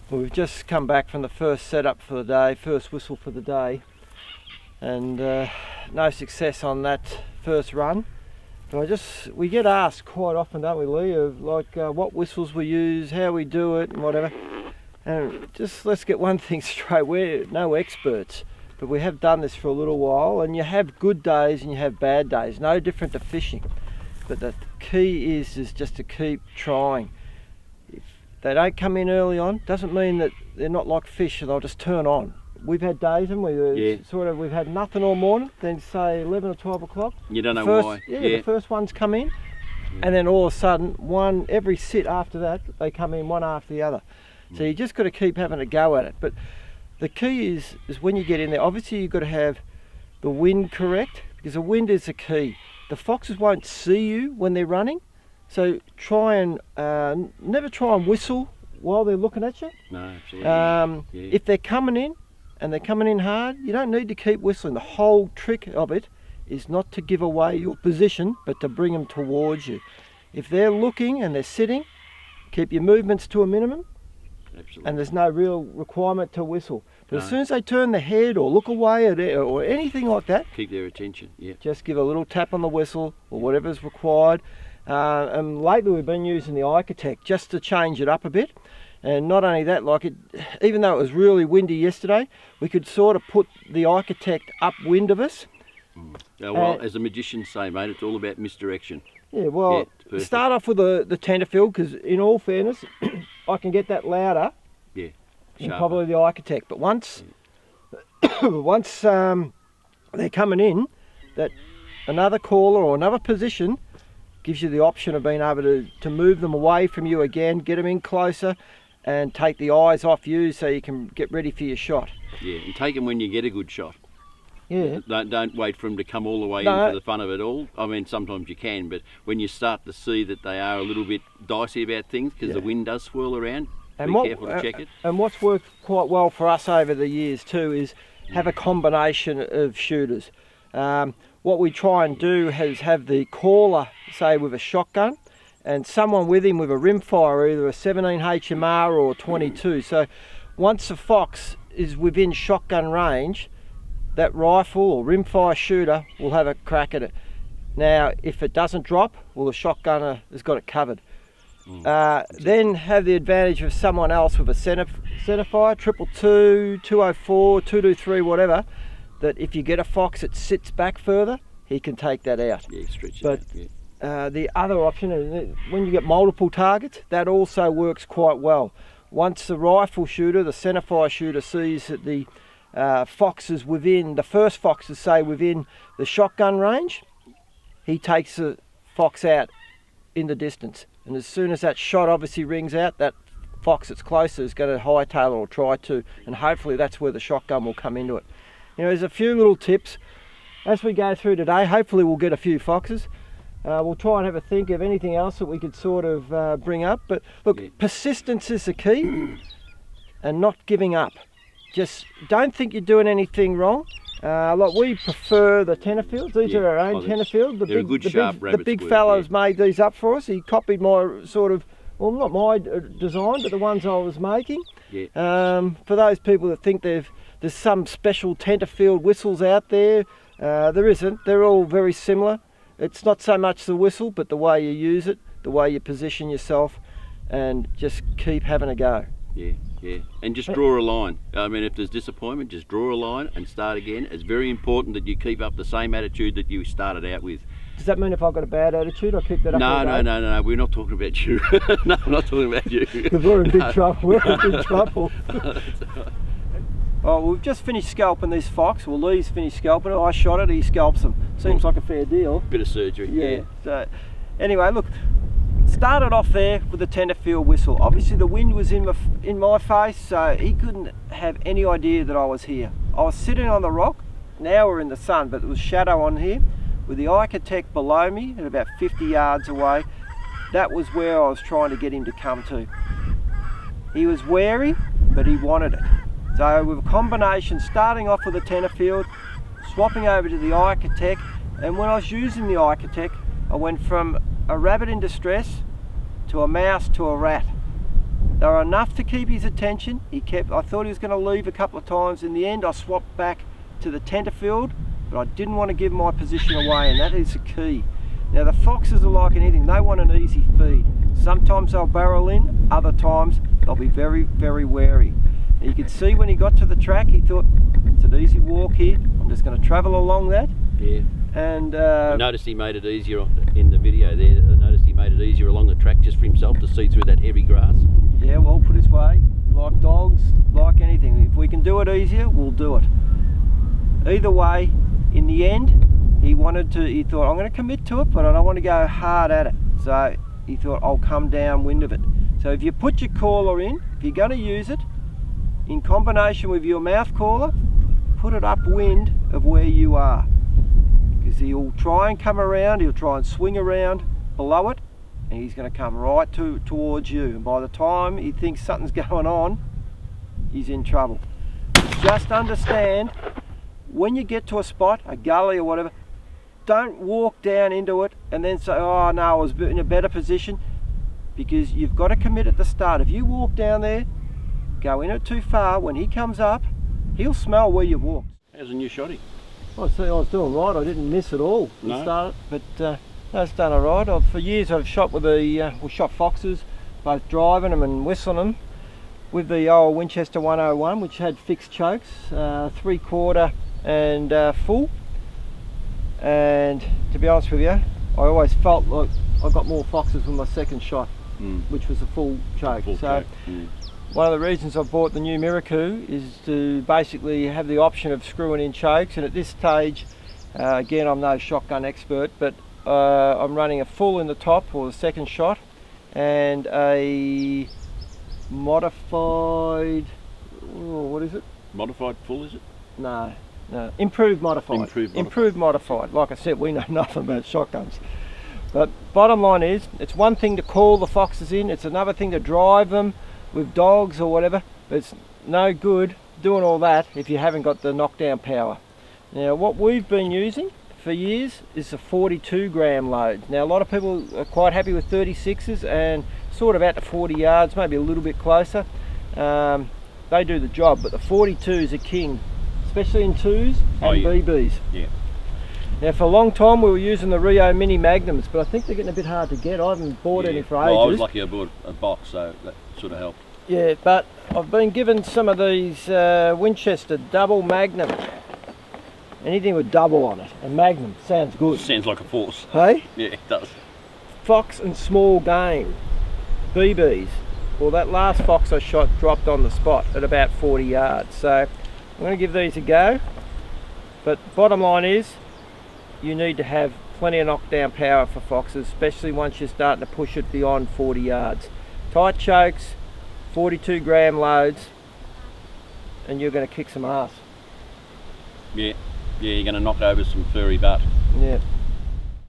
Well, we've just come back from the first setup for the day, first whistle for the day, and no success on that first run. But we get asked quite often, don't we, Lee, of like what whistles we use, how we do it, and whatever. And just let's get one thing straight: we're no experts, but we have done this for a little while, and you have good days and you have bad days, no different to fishing. But the key is just to keep trying. If they don't come in early on, doesn't mean that they're not like fish, and they'll just turn on. We've had days, and we've had nothing all morning, then say 11 or 12 o'clock. You don't know why. Yeah, the first ones come in, and then all of a sudden, every sit after that, they come in one after the other. So you just got to keep having a go at it. But the key is when you get in there, obviously you've got to have the wind correct, because the wind is the key. The foxes won't see you when they're running, so try and never try and whistle while they're looking at you. No, absolutely. If they're coming in and they're coming in hard, you don't need to keep whistling. The whole trick of it is not to give away your position, but to bring them towards you. If they're looking and they're sitting, keep your movements to a minimum. Absolutely. And there's no real requirement to whistle. But as soon as they turn the head or look away at it or anything like that, keep their attention. Yeah. Just give a little tap on the whistle or whatever's required. And lately we've been using the Architect just to change it up a bit. And not only that, even though it was really windy yesterday, we could sort of put the Architect upwind of us. Well, as the magicians say, mate, it's all about misdirection. Yeah, well, start off with the Tenterfield, because in all fairness, I can get that louder than probably the Architect. But once they're coming in, that another caller or another position gives you the option of being able to move them away from you again, get them in closer, and take the eyes off you so you can get ready for your shot. Yeah, and take them when you get a good shot. Yeah. Don't wait for them to come all the way in for the fun of it all. I mean, sometimes you can, but when you start to see that they are a little bit dicey about things, because the wind does swirl around, be careful to check it. And what's worked quite well for us over the years too is have a combination of shooters. What we try and do is have the caller, say, with a shotgun, and someone with him with a rimfire, either a 17 HMR or 22. So once the fox is within shotgun range, that rifle or rimfire shooter will have a crack at it. Now, if it doesn't drop, well, the shotgunner has got it covered. Then have the advantage of someone else with a centerfire, 222, 204, 223, whatever, that if you get a fox that sits back further, he can take that out. Yeah, stretch it out, yeah. The other option is when you get multiple targets, that also works quite well. Once the rifle shooter, the centerfire shooter, sees that the foxes within, the first foxes say within the shotgun range, he takes the fox out in the distance. And as soon as that shot obviously rings out, that fox that's closer is going to hightail or try to, and hopefully that's where the shotgun will come into it. You know, there's a few little tips as we go through today. Hopefully we'll get a few foxes. We'll try and have a think of anything else that we could sort of bring up. But look, persistence is the key, and not giving up. Just don't think you're doing anything wrong. Like we prefer the Tenterfields. These are our own Tenterfield. The big fella's made these up for us. He copied my sort of, well, not my design, but the ones I was making. Yeah. For those people that think there's some special Tenterfield whistles out there, there isn't. They're all very similar. It's not so much the whistle, but the way you use it, the way you position yourself, and just keep having a go. Yeah, yeah. And just draw a line. I mean, if there's disappointment, just draw a line and start again. It's very important that you keep up the same attitude that you started out with. Does that mean if I've got a bad attitude, I keep that up? No. We're not talking about you. No, I'm not talking about you. Because we're in big trouble. We're in big trouble. Oh, we've just finished scalping this fox. Well, Lee's finished scalping it. I shot it. He scalps them. Seems like a fair deal. Bit of surgery. Yeah. So, anyway, look. Started off there with the Tenterfield whistle. Obviously the wind was in my face, so he couldn't have any idea that I was here. I was sitting on the rock. Now we're in the sun, but there was shadow on here with the Architect below me at about 50 yards away. That was where I was trying to get him to come to. He was wary, but he wanted it. So with a combination, starting off with the Tenterfield, swapping over to the Architect, and when I was using the Architect, I went from a rabbit in distress to a mouse to a rat. They were enough to keep his attention. I thought he was going to leave a couple of times. In the end, I swapped back to the Tenterfield, but I didn't want to give my position away, and that is the key. Now the foxes are like anything, they want an easy feed. Sometimes they'll barrel in, other times they'll be very, very wary. And you could see when he got to the track, he thought, it's an easy walk here, I'm just going to travel along that. Yeah. And I noticed he made it easier in the video there. I noticed he made it easier along the track just for himself to see through that heavy grass. Yeah, well put his way. Like dogs, like anything. If we can do it easier, we'll do it. Either way, in the end, he thought, I'm going to commit to it, but I don't want to go hard at it. So he thought, I'll come downwind of it. So if you put your caller in, if you're going to use it, in combination with your mouth caller, put it upwind of where you are. Because he'll try and come around, he'll try and swing around below it, and he's going to come right towards you. And by the time he thinks something's going on, he's in trouble. Just understand, when you get to a spot, a gully or whatever, don't walk down into it and then say, oh no, I was in a better position, because you've got to commit at the start. If you walk down there, go in it too far, when he comes up, he'll smell where you've walked. How's a new shotty? I see, I was doing right, I didn't miss at all. No. Started, but no, it's done all right. For years I've shot with we shot foxes, both driving them and whistling them, with the old Winchester 101, which had fixed chokes, 3/4 and full. And to be honest with you, I always felt like I got more foxes with my second shot, which was a full choke. One of the reasons I bought the new Miracle is to basically have the option of screwing in chokes, and at this stage, again, I'm no shotgun expert, but I'm running a full in the top, or the second shot, and a modified, what is it? Modified full, is it? No, improved modified. Improved modified. Like I said, we know nothing about shotguns. But bottom line is, it's one thing to call the foxes in, it's another thing to drive them with dogs or whatever, but it's no good doing all that if you haven't got the knockdown power. Now what we've been using for years is the 42 gram load. Now a lot of people are quite happy with 36s and sort of out to 40 yards, maybe a little bit closer. They do the job, but the 42s are king, especially in 2s and BBs. Yeah. Now for a long time we were using the Rio Mini Magnums, but I think they're getting a bit hard to get. I haven't bought any for ages. Well, I was lucky I bought a box, so that sort of helped. Yeah, but I've been given some of these Winchester double Magnum. Anything with double on it, and Magnum, sounds good. Sounds like a force. Hey? Yeah, it does. Fox and small game, BBs. Well, that last fox I shot dropped on the spot at about 40 yards, so I'm going to give these a go. But bottom line is, you need to have plenty of knockdown power for foxes, especially once you're starting to push it beyond 40 yards. Tight chokes, 42 gram loads, and you're going to kick some ass. Yeah, you're going to knock over some furry butt. Yeah.